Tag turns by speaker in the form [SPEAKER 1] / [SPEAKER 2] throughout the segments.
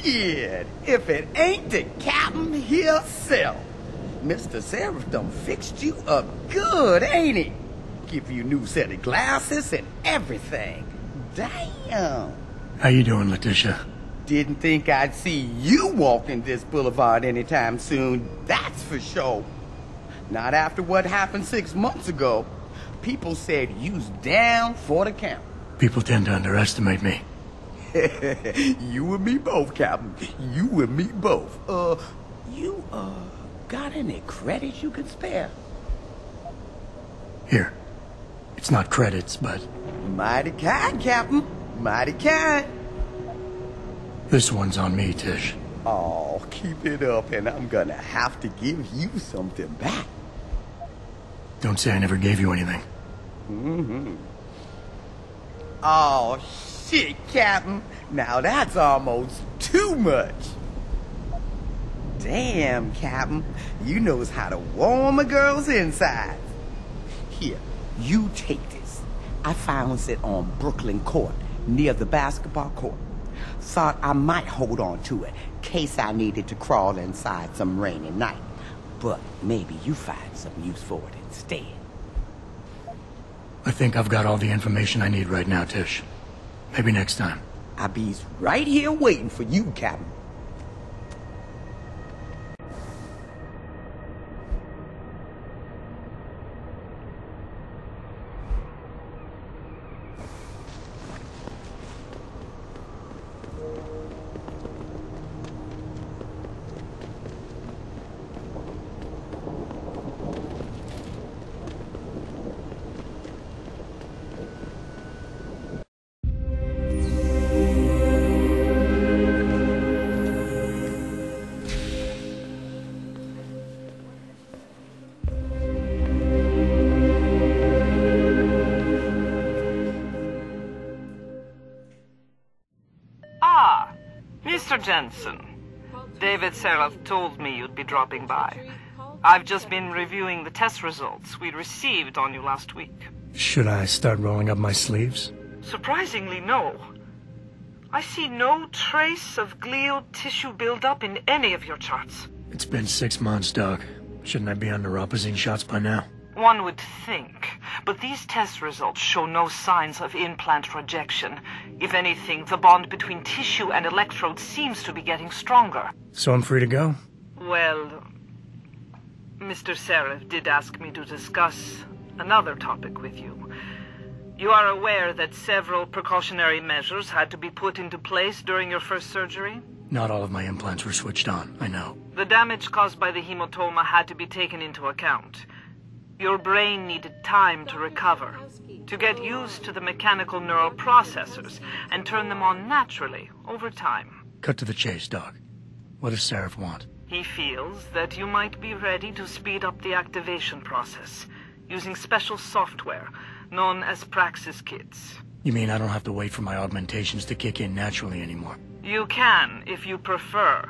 [SPEAKER 1] Shit, if it ain't the captain himself. Mr. Seraph done fixed you up good, ain't he? Give you new set of glasses and everything. Damn.
[SPEAKER 2] How you doing, Letitia?
[SPEAKER 1] Didn't think I'd see you walking this boulevard anytime soon, that's for sure. Not after what happened 6 months ago. People said you's down for the count.
[SPEAKER 2] People tend to underestimate me.
[SPEAKER 1] You and me both, Captain. You and me both. You got any credits you could spare?
[SPEAKER 2] Here. It's not credits, but...
[SPEAKER 1] Mighty kind, Captain. Mighty kind.
[SPEAKER 2] This one's on me, Tish.
[SPEAKER 1] Oh, keep it up and I'm gonna have to give you something back.
[SPEAKER 2] Don't say I never gave you anything.
[SPEAKER 1] Mm-hmm. Oh, shit, Captain. Now that's almost too much. Damn, Captain. You knows how to warm a girl's insides. Here, you take this. I found it on Brooklyn Court, near the basketball court. Thought I might hold on to it, case I needed to crawl inside some rainy night. But maybe you find some use for it instead.
[SPEAKER 2] I think I've got all the information I need right now, Tish. Maybe next time.
[SPEAKER 1] I be's right here waiting for you, Captain.
[SPEAKER 3] Mr. Jensen, David Seraph told me you'd be dropping by. I've just been reviewing the test results we received on you last week.
[SPEAKER 2] Should I start rolling up my sleeves?
[SPEAKER 3] Surprisingly, no. I see no trace of glial tissue buildup in any of your charts.
[SPEAKER 2] It's been 6 months, Doc. Shouldn't I be on neuropozyne shots by now?
[SPEAKER 3] One would think, but these test results show no signs of implant rejection. If anything, the bond between tissue and electrodes seems to be getting stronger.
[SPEAKER 2] So I'm free to go?
[SPEAKER 3] Well, Mr. Seraph did ask me to discuss another topic with you. You are aware that several precautionary measures had to be put into place during your first surgery?
[SPEAKER 2] Not all of my implants were switched on, I know.
[SPEAKER 3] The damage caused by the hematoma had to be taken into account. Your brain needed time to recover, to get used to the mechanical neural processors and turn them on naturally over time.
[SPEAKER 2] Cut to the chase, Doc. What does Seraph want?
[SPEAKER 3] He feels that you might be ready to speed up the activation process using special software known as Praxis kits.
[SPEAKER 2] You mean I don't have to wait for my augmentations to kick in naturally anymore?
[SPEAKER 3] You can, if you prefer.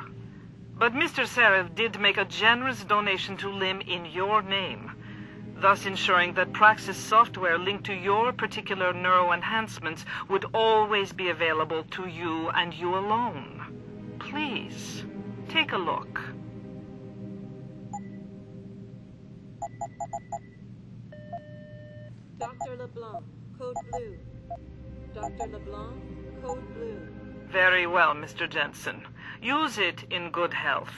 [SPEAKER 3] But Mr. Seraph did make a generous donation to LIM in your name, thus ensuring that Praxis software linked to your particular neuroenhancements would always be available to you and you alone. Please, take a look.
[SPEAKER 4] Dr. LeBlanc, code blue. Dr. LeBlanc, code blue.
[SPEAKER 3] Very well, Mr. Jensen. Use it in good health.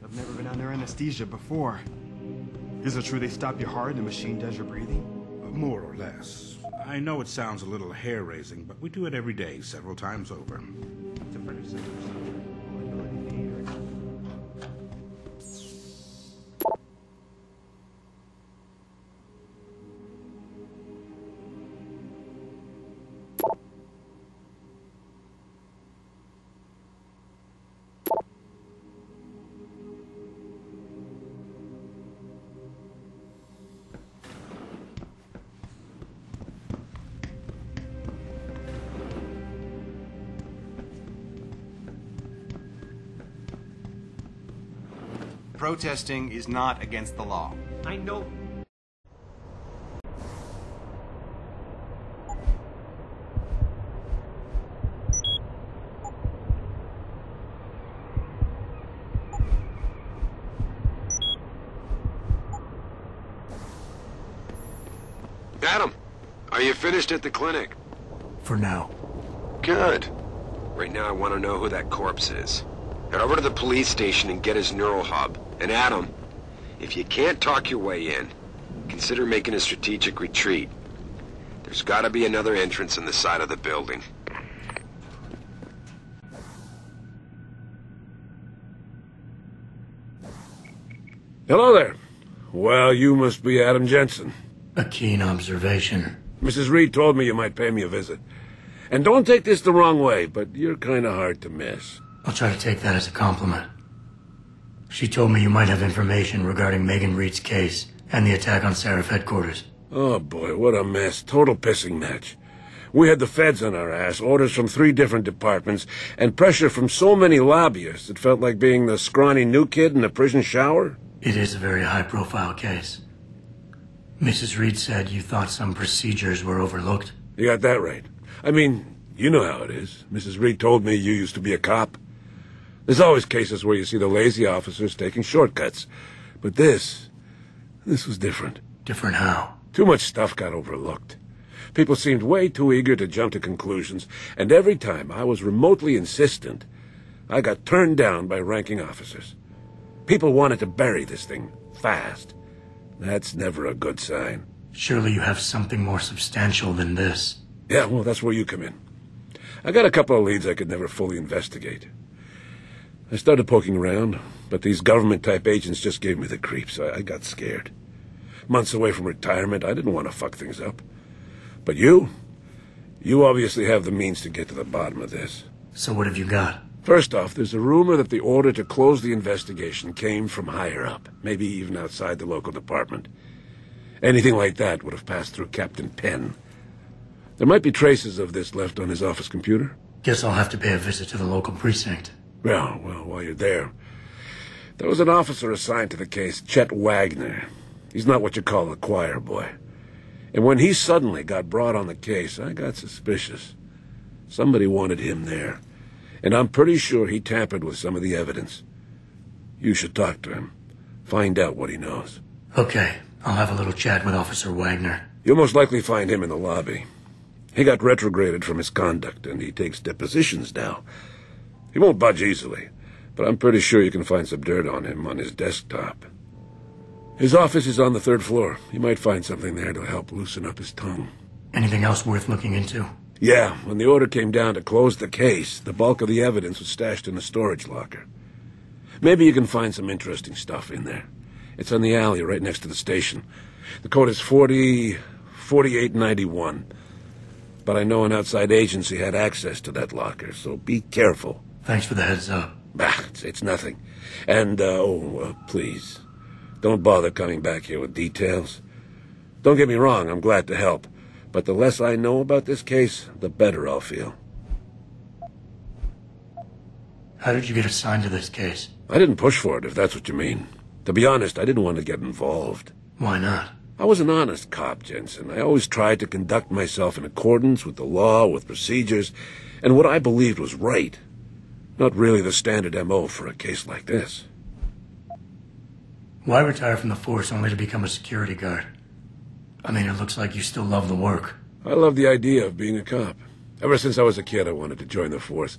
[SPEAKER 5] I've never been under anesthesia before. Is it true they stop your heart and the machine does your breathing?
[SPEAKER 6] More or less. I know it sounds a little hair-raising, but we do it every day, several times over.
[SPEAKER 5] It's a French singer or something. protesting is not against the law.
[SPEAKER 7] I know.
[SPEAKER 8] Adam, are you finished at the clinic?
[SPEAKER 2] For now.
[SPEAKER 8] Good. Right now I want to know who that corpse is. Head over to the police station and get his neural hub. And Adam, if you can't talk your way in, consider making a strategic retreat. There's got to be another entrance on the side of the building.
[SPEAKER 9] Hello there. Well, you must be Adam Jensen.
[SPEAKER 2] A keen observation.
[SPEAKER 9] Mrs. Reed told me you might pay me a visit. And don't take this the wrong way, but you're kind of hard to miss.
[SPEAKER 2] I'll try to take that as a compliment. She told me you might have information regarding Megan Reed's case and the attack on Seraph headquarters.
[SPEAKER 9] Oh boy, what a mess. Total pissing match. We had the feds on our ass, orders from 3 different departments, and pressure from so many lobbyists it felt like being the scrawny new kid in a prison shower.
[SPEAKER 2] It is a very high-profile case. Mrs. Reed said you thought some procedures were overlooked.
[SPEAKER 9] You got that right. I mean, you know how it is. Mrs. Reed told me you used to be a cop. There's always cases where you see the lazy officers taking shortcuts. But this was different.
[SPEAKER 2] Different how?
[SPEAKER 9] Too much stuff got overlooked. People seemed way too eager to jump to conclusions, and every time I was remotely insistent, I got turned down by ranking officers. People wanted to bury this thing fast. That's never a good sign.
[SPEAKER 2] Surely you have something more substantial than this.
[SPEAKER 9] Yeah, well, that's where you come in. I got a couple of leads I could never fully investigate. I started poking around, but these government-type agents just gave me the creeps. I got scared. Months away from retirement, I didn't want to fuck things up. But you obviously have the means to get to the bottom of this.
[SPEAKER 2] So what have you got?
[SPEAKER 9] First off, there's a rumor that the order to close the investigation came from higher up, maybe even outside the local department. Anything like that would have passed through Captain Penn. There might be traces of this left on his office computer.
[SPEAKER 2] Guess I'll have to pay a visit to the local precinct.
[SPEAKER 9] Well, while you're there, there was an officer assigned to the case, Chet Wagner. He's not what you call a choir boy. And when he suddenly got brought on the case, I got suspicious. Somebody wanted him there. And I'm pretty sure he tampered with some of the evidence. You should talk to him. Find out what he knows.
[SPEAKER 2] Okay, I'll have a little chat with Officer Wagner.
[SPEAKER 9] You'll most likely find him in the lobby. He got retrograded from his conduct, and he takes depositions now. He won't budge easily, but I'm pretty sure you can find some dirt on him on his desktop. His office is on the 3rd floor. You might find something there to help loosen up his tongue.
[SPEAKER 2] Anything else worth looking into?
[SPEAKER 9] Yeah, when the order came down to close the case, the bulk of the evidence was stashed in a storage locker. Maybe you can find some interesting stuff in there. It's on the alley right next to the station. The code is 4891. But I know an outside agency had access to that locker, so be careful.
[SPEAKER 2] Thanks for the heads up.
[SPEAKER 9] Bah, it's nothing. And, please, don't bother coming back here with details. Don't get me wrong, I'm glad to help. But the less I know about this case, the better I'll feel.
[SPEAKER 2] How did you get assigned to this case?
[SPEAKER 9] I didn't push for it, if that's what you mean. To be honest, I didn't want to get involved.
[SPEAKER 2] Why not?
[SPEAKER 9] I was an honest cop, Jensen. I always tried to conduct myself in accordance with the law, with procedures, and what I believed was right. Not really the standard M.O. for a case like this.
[SPEAKER 2] Why retire from the force only to become a security guard? I mean, it looks like you still love the work.
[SPEAKER 9] I love the idea of being a cop. Ever since I was a kid, I wanted to join the force.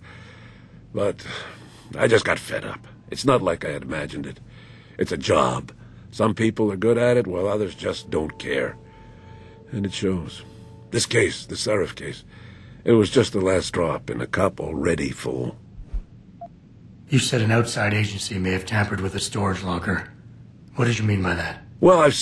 [SPEAKER 9] But I just got fed up. It's not like I had imagined it. It's a job. Some people are good at it, while others just don't care. And it shows. This case, the Seraph case, it was just the last drop in a cup already full.
[SPEAKER 2] You said an outside agency may have tampered with a storage locker. What did you mean by that?
[SPEAKER 9] Well, I've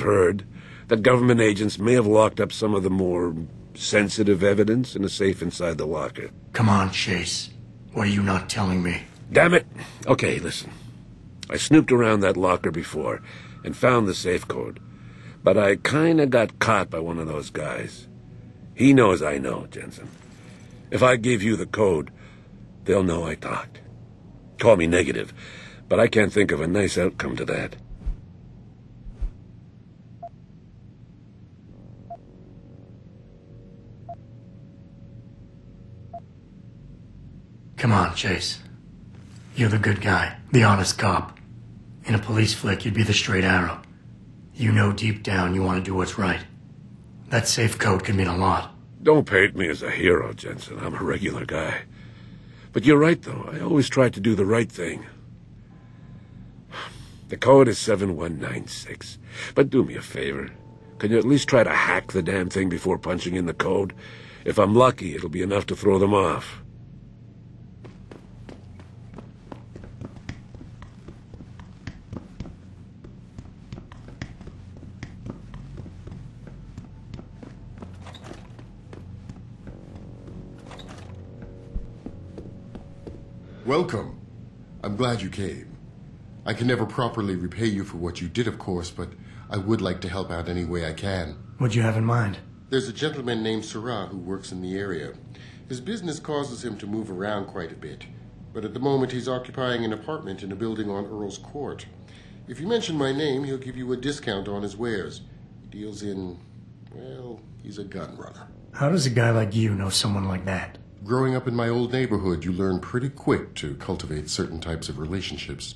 [SPEAKER 9] heard that government agents may have locked up some of the more sensitive evidence in a safe inside the locker.
[SPEAKER 2] Come on, Chase. What are you not telling me?
[SPEAKER 9] Damn it! Okay, listen. I snooped around that locker before and found the safe code. But I kinda got caught by one of those guys. He knows I know, Jensen. If I give you the code, they'll know I talked. Call me negative, but I can't think of a nice outcome to that.
[SPEAKER 2] Come on, Chase. You're the good guy, the honest cop. In a police flick, you'd be the straight arrow. You know deep down you want to do what's right. That safe code could mean a lot.
[SPEAKER 9] Don't paint me as a hero, Jensen. I'm a regular guy. But you're right, though. I always try to do the right thing. The code is 7196. But do me a favor. Can you at least try to hack the damn thing before punching in the code? If I'm lucky, it'll be enough to throw them off.
[SPEAKER 7] Welcome. I'm glad you came. I can never properly repay you for what you did, of course, but I would like to help out any way I can.
[SPEAKER 2] What'd you have in mind?
[SPEAKER 7] There's a gentleman named Sarah who works in the area. His business causes him to move around quite a bit, but at the moment he's occupying an apartment in a building on Earl's Court. If you mention my name, he'll give you a discount on his wares. He deals in, well, he's a gun runner.
[SPEAKER 2] How does a guy like you know someone like that?
[SPEAKER 7] Growing up in my old neighborhood, you learn pretty quick to cultivate certain types of relationships.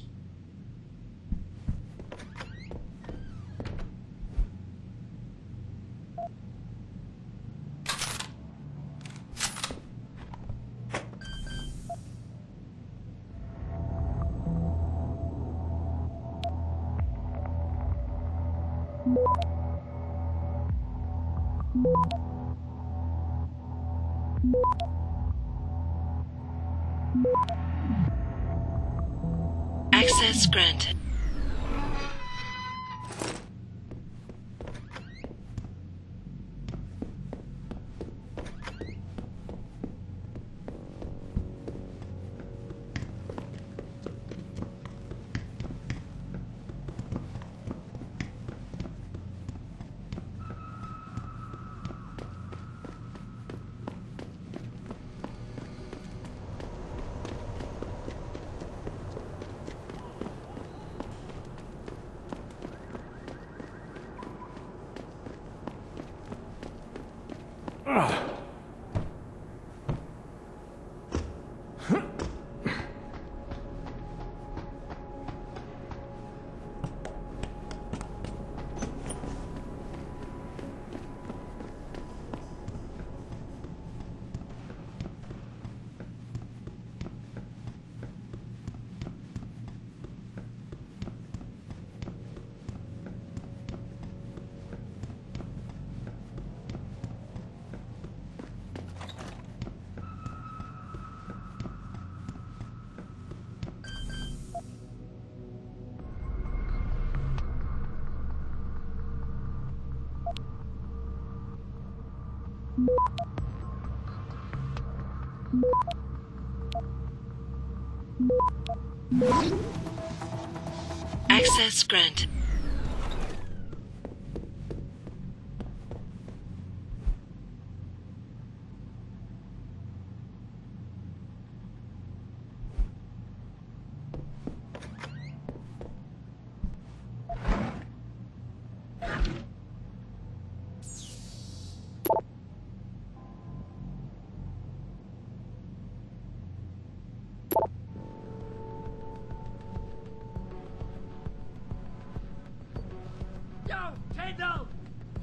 [SPEAKER 10] Access granted. Access granted.
[SPEAKER 11] Yo, Tyndall!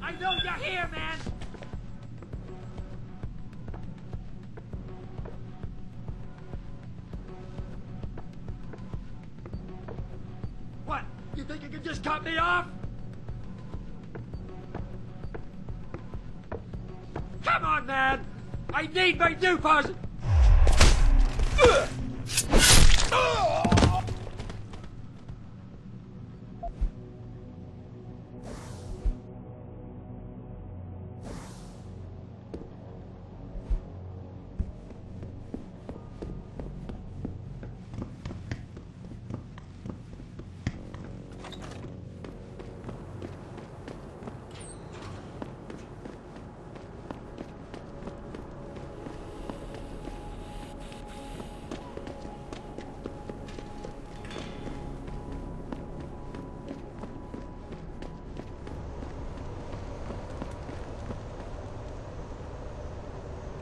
[SPEAKER 11] I know you're here, man! What? You think you can just cut me off? Come on, man! I need my new person!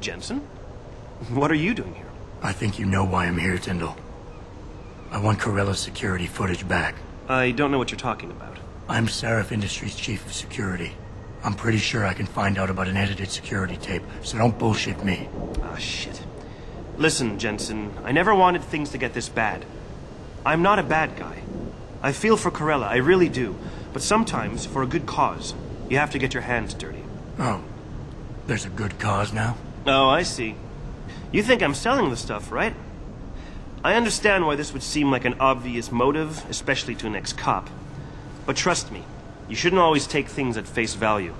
[SPEAKER 12] Jensen. What are you doing here?
[SPEAKER 2] I think you know why I'm here, Tyndall. I want Corella's security footage back.
[SPEAKER 12] I don't know what you're talking about.
[SPEAKER 2] I'm Seraph Industries' chief of security. I'm pretty sure I can find out about an edited security tape, so don't bullshit me.
[SPEAKER 12] Ah, shit. Listen, Jensen, I never wanted things to get this bad. I'm not a bad guy. I feel for Corella, I really do. But sometimes, for a good cause, you have to get your hands dirty.
[SPEAKER 2] Oh, there's a good cause now?
[SPEAKER 12] Oh, I see. You think I'm selling the stuff, right? I understand why this would seem like an obvious motive, especially to an ex-cop. But trust me, you shouldn't always take things at face value.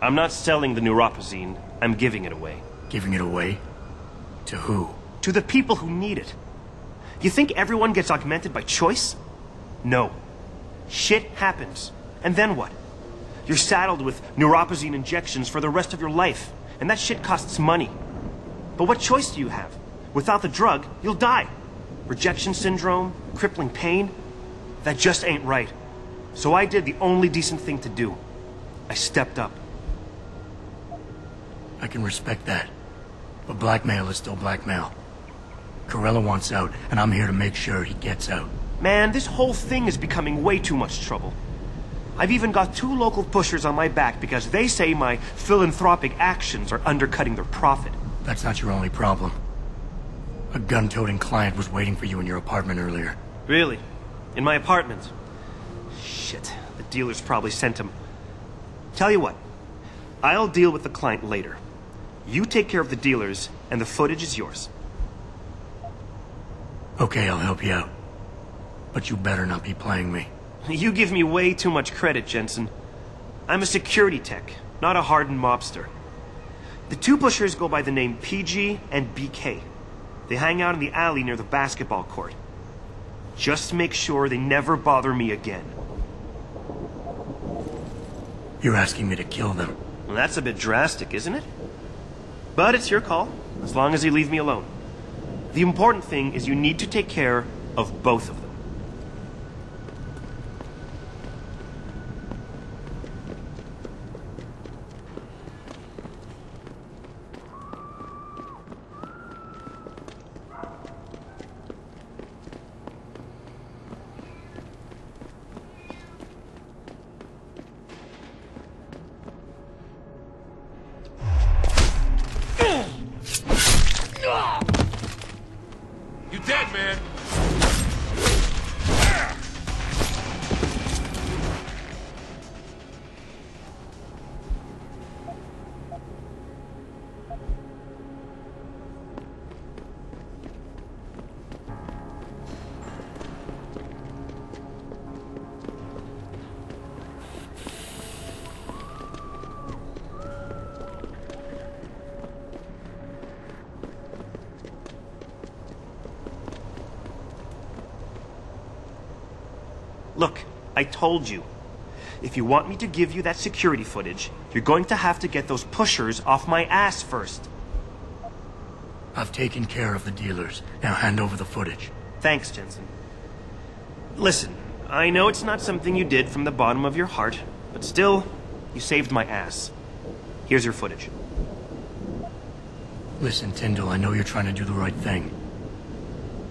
[SPEAKER 12] I'm not selling the neuropazine, I'm giving it away.
[SPEAKER 2] Giving it away? To who?
[SPEAKER 12] To the people who need it. You think everyone gets augmented by choice? No. Shit happens. And then what? You're saddled with neuropazine injections for the rest of your life, and that shit costs money. But what choice do you have? Without the drug, you'll die. Rejection syndrome, crippling pain. That just ain't right. So I did the only decent thing to do. I stepped up.
[SPEAKER 2] I can respect that. But blackmail is still blackmail. Corella wants out, and I'm here to make sure he gets out.
[SPEAKER 12] Man, this whole thing is becoming way too much trouble. I've even got 2 local pushers on my back because they say my philanthropic actions are undercutting their profit.
[SPEAKER 2] That's not your only problem. A gun-toting client was waiting for you in your apartment earlier.
[SPEAKER 12] Really? In my apartment? Shit, the dealers probably sent him. Tell you what, I'll deal with the client later. You take care of the dealers, and the footage is yours.
[SPEAKER 2] Okay, I'll help you out. But you better not be playing me.
[SPEAKER 12] You give me way too much credit, Jensen. I'm a security tech, not a hardened mobster. The 2 pushers go by the name PG and BK. They hang out in the alley near the basketball court. Just make sure they never bother me again.
[SPEAKER 2] You're asking me to kill them.
[SPEAKER 12] Well, that's a bit drastic, isn't it? But it's your call, as long as you leave me alone. The important thing is you need to take care of both of them.
[SPEAKER 13] You dead, man.
[SPEAKER 12] Look, I told you. If you want me to give you that security footage, you're going to have to get those pushers off my ass first.
[SPEAKER 2] I've taken care of the dealers. Now hand over the footage.
[SPEAKER 12] Thanks, Jensen. Listen, I know it's not something you did from the bottom of your heart, but still, you saved my ass. Here's your footage.
[SPEAKER 2] Listen, Tyndall, I know you're trying to do the right thing.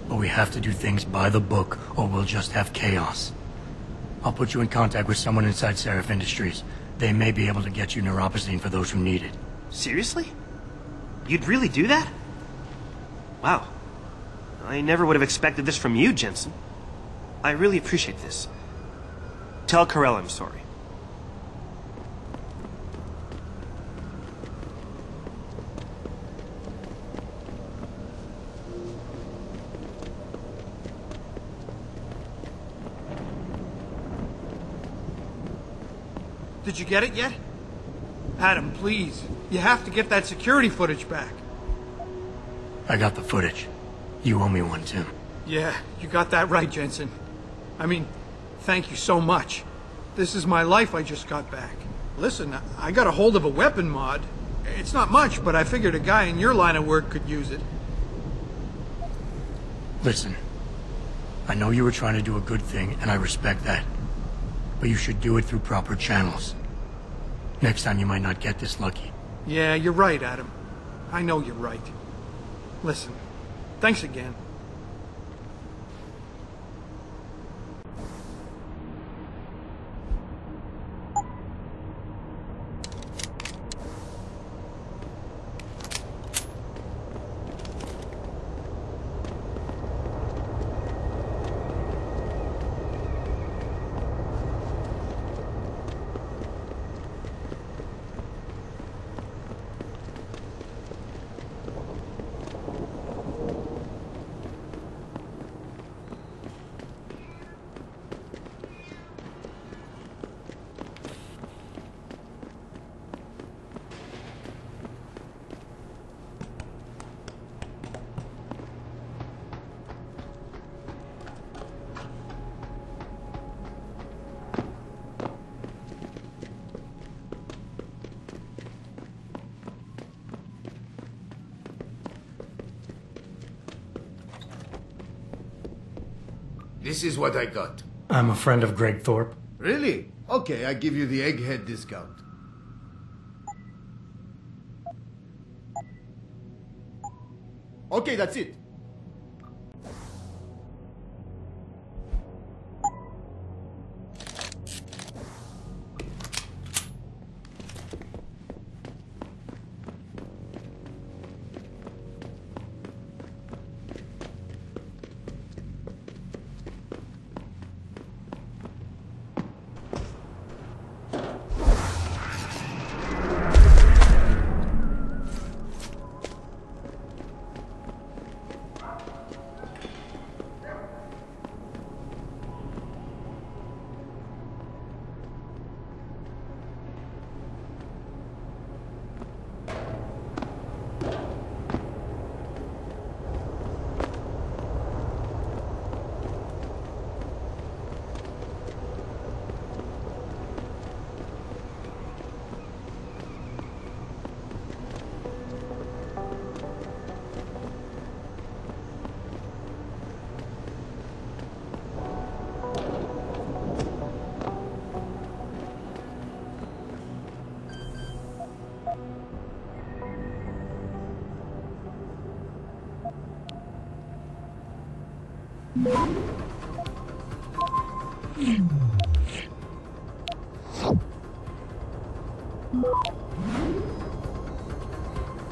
[SPEAKER 2] But we have to do things by the book, or we'll just have chaos. I'll put you in contact with someone inside Seraph Industries. They may be able to get you neuropazine for those who need it.
[SPEAKER 12] Seriously? You'd really do that? Wow. I never would have expected this from you, Jensen. I really appreciate this. Tell Corella I'm sorry.
[SPEAKER 14] Did you get it yet? Adam, please. You have to get that security footage back.
[SPEAKER 2] I got the footage. You owe me one, Tim.
[SPEAKER 14] Yeah, you got that right, Jensen. I mean, thank you so much. This is my life I just got back. Listen, I got a hold of a weapon mod. It's not much, but I figured a guy in your line of work could use it.
[SPEAKER 2] Listen, I know you were trying to do a good thing, and I respect that. But you should do it through proper channels. Next time you might not get this lucky.
[SPEAKER 14] Yeah, you're right, Adam. I know you're right. Listen, thanks again.
[SPEAKER 15] This is what I got.
[SPEAKER 2] I'm a friend of Greg Thorpe.
[SPEAKER 15] Really? Okay, I give you the egghead discount. Okay, that's it.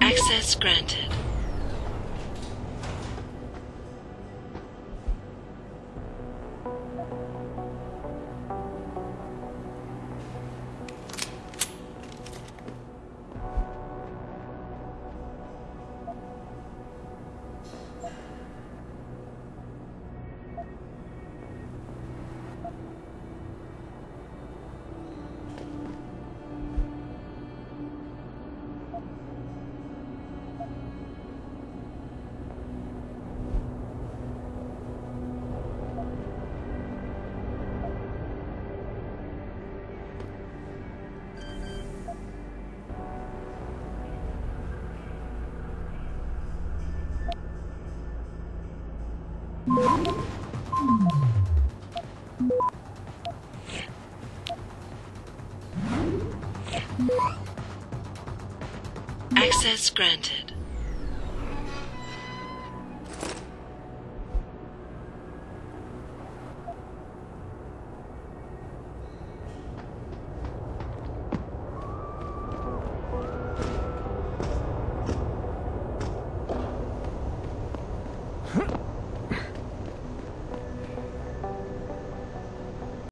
[SPEAKER 10] Access granted. Access granted.